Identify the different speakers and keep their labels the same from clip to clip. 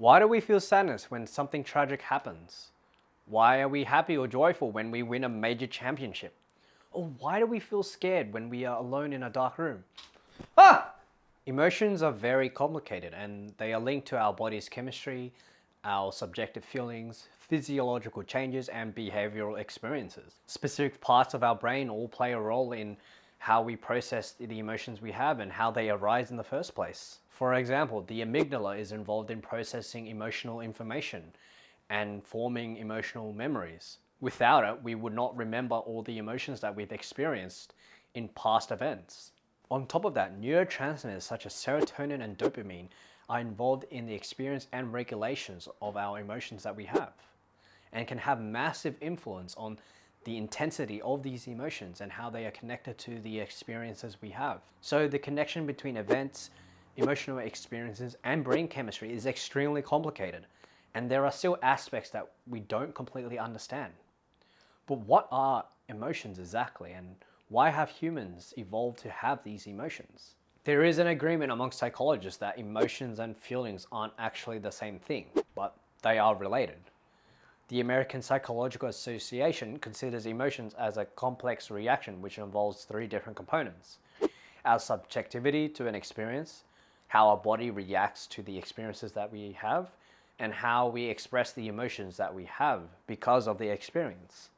Speaker 1: Why do we feel sadness when something tragic happens? Why are we happy or joyful when we win a major championship? Or why do we feel scared when we are alone in a dark room? Ah! Emotions are very complicated and they are linked to our body's chemistry, our subjective feelings, physiological changes, and behavioral experiences. Specific parts of our brain all play a role in how we process the emotions we have and how they arise in the first place. For example, the amygdala is involved in processing emotional information and forming emotional memories. Without it, we would not remember all the emotions that we've experienced in past events. On top of that, neurotransmitters such as serotonin and dopamine are involved in the experience and regulations of our emotions that we have, and can have massive influence on the intensity of these emotions and how they are connected to the experiences we have. So the connection between events, emotional experiences, and brain chemistry is extremely complicated, and there are still aspects that we don't completely understand. But what are emotions exactly, and why have humans evolved to have these emotions? There is an agreement amongst psychologists that emotions and feelings aren't actually the same thing, but they are related. The American Psychological Association considers emotions as a complex reaction which involves three different components: our subjectivity to an experience, how our body reacts to the experiences that we have, and how we express the emotions that we have because of the experience.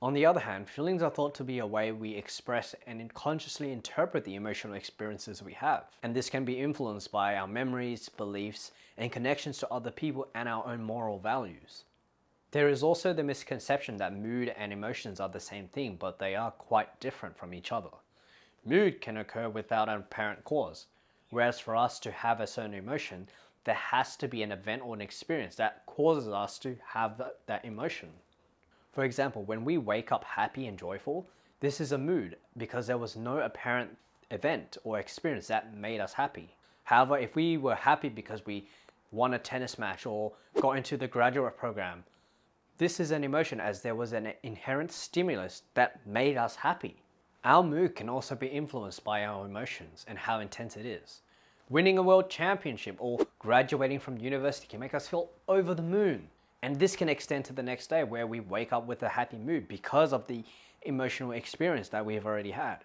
Speaker 1: On the other hand, feelings are thought to be a way we express and consciously interpret the emotional experiences we have. And this can be influenced by our memories, beliefs, and connections to other people and our own moral values. There is also the misconception that mood and emotions are the same thing, but they are quite different from each other. Mood can occur without an apparent cause, whereas for us to have a certain emotion, there has to be an event or an experience that causes us to have that emotion. For example, when we wake up happy and joyful, this is a mood because there was no apparent event or experience that made us happy. However, if we were happy because we won a tennis match or got into the graduate program, this is an emotion as there was an inherent stimulus that made us happy. Our mood can also be influenced by our emotions and how intense it is. Winning a world championship or graduating from university can make us feel over the moon. And this can extend to the next day where we wake up with a happy mood because of the emotional experience that we have already had.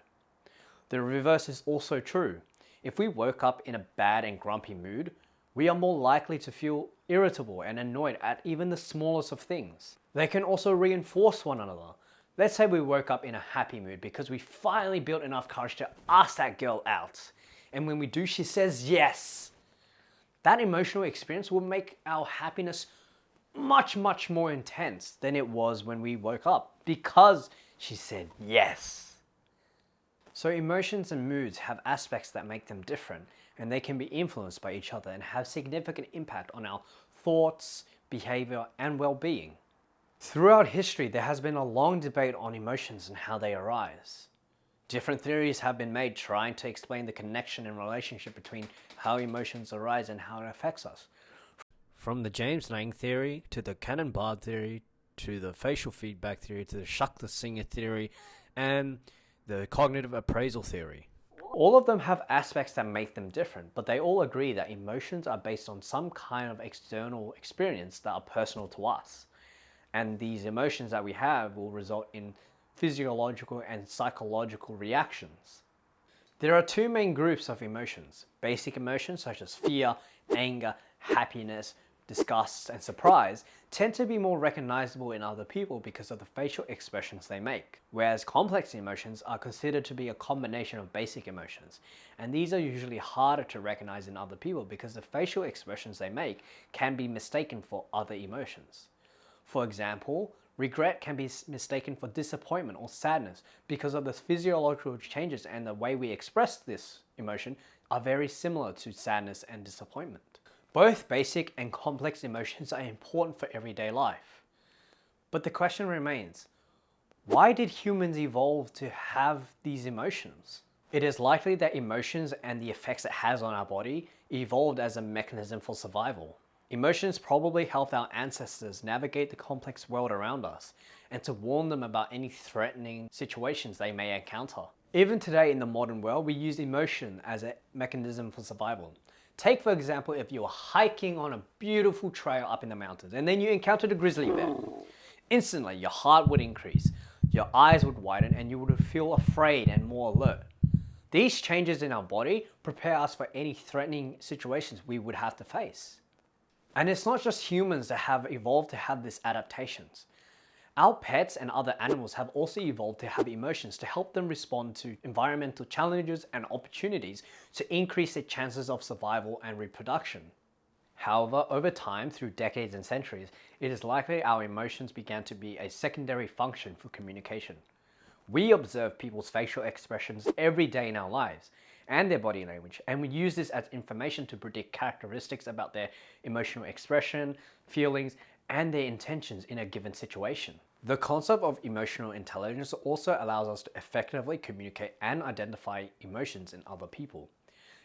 Speaker 1: The reverse is also true. If we woke up in a bad and grumpy mood, we are more likely to feel irritable and annoyed at even the smallest of things. They can also reinforce one another. Let's say we woke up in a happy mood because we finally built enough courage to ask that girl out. And when we do, she says yes. That emotional experience will make our happiness much more intense than it was when we woke up because she said yes. So emotions and moods have aspects that make them different, and they can be influenced by each other and have significant impact on our thoughts, behavior, and well-being. Throughout history, there has been a long debate on emotions and how they arise. Different theories have been made trying to explain the connection and relationship between how emotions arise and how it affects us. From the James Lange theory, to the Cannon-Bard theory, to the facial feedback theory, to the Shuck the Singer theory, and the cognitive appraisal theory. All of them have aspects that make them different, but they all agree that emotions are based on some kind of external experience that are personal to us. And these emotions that we have will result in physiological and psychological reactions. There are two main groups of emotions: basic emotions such as fear, anger, happiness, disgust, and surprise tend to be more recognizable in other people because of the facial expressions they make, whereas complex emotions are considered to be a combination of basic emotions, and these are usually harder to recognize in other people because the facial expressions they make can be mistaken for other emotions. For example, regret can be mistaken for disappointment or sadness because of the physiological changes, and the way we express this emotion are very similar to sadness and disappointment. Both basic and complex emotions are important for everyday life. But the question remains, why did humans evolve to have these emotions? It is likely that emotions and the effects it has on our body evolved as a mechanism for survival. Emotions probably helped our ancestors navigate the complex world around us and to warn them about any threatening situations they may encounter. Even today in the modern world, we use emotion as a mechanism for survival. Take for example, if you were hiking on a beautiful trail up in the mountains and then you encountered a grizzly bear. Instantly, your heart would increase, your eyes would widen, and you would feel afraid and more alert. These changes in our body prepare us for any threatening situations we would have to face. And it's not just humans that have evolved to have these adaptations. Our pets and other animals have also evolved to have emotions to help them respond to environmental challenges and opportunities to increase their chances of survival and reproduction. However, over time, through decades and centuries, it is likely our emotions began to be a secondary function for communication. We observe people's facial expressions every day in our lives and their body language, and we use this as information to predict characteristics about their emotional expression, feelings, and their intentions in a given situation. The concept of emotional intelligence also allows us to effectively communicate and identify emotions in other people,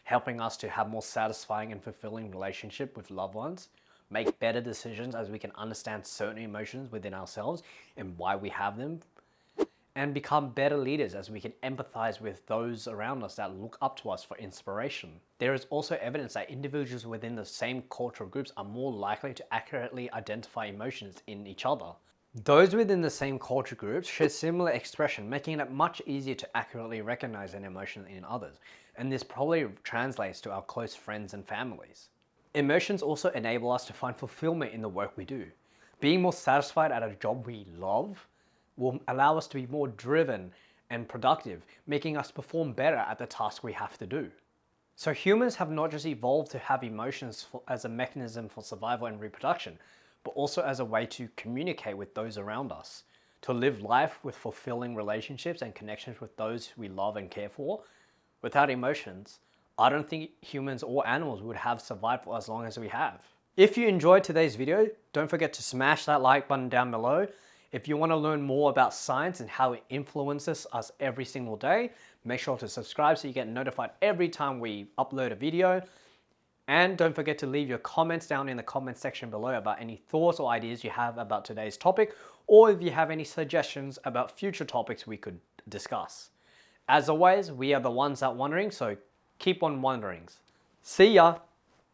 Speaker 1: helping us to have more satisfying and fulfilling relationship with loved ones, make better decisions as we can understand certain emotions within ourselves and why we have them, and become better leaders as we can empathize with those around us that look up to us for inspiration. There is also evidence that individuals within the same cultural groups are more likely to accurately identify emotions in each other. Those within the same culture groups share similar expression, making it much easier to accurately recognize an emotion in others, and this probably translates to our close friends and families. Emotions also enable us to find fulfillment in the work we do. Being more satisfied at a job we love will allow us to be more driven and productive, making us perform better at the task we have to do. So humans have not just evolved to have emotions as a mechanism for survival and reproduction, but also as a way to communicate with those around us, to live life with fulfilling relationships and connections with those we love and care for. Without emotions, I don't think humans or animals would have survived for as long as we have. If you enjoyed today's video, don't forget to smash that like button down below. If you want to learn more about science and how it influences us every single day, make sure to subscribe so you get notified every time we upload a video. And don't forget to leave your comments down in the comment section below about any thoughts or ideas you have about today's topic, or if you have any suggestions about future topics we could discuss. As always, we are the ones that wondering, so keep on wondering. See ya!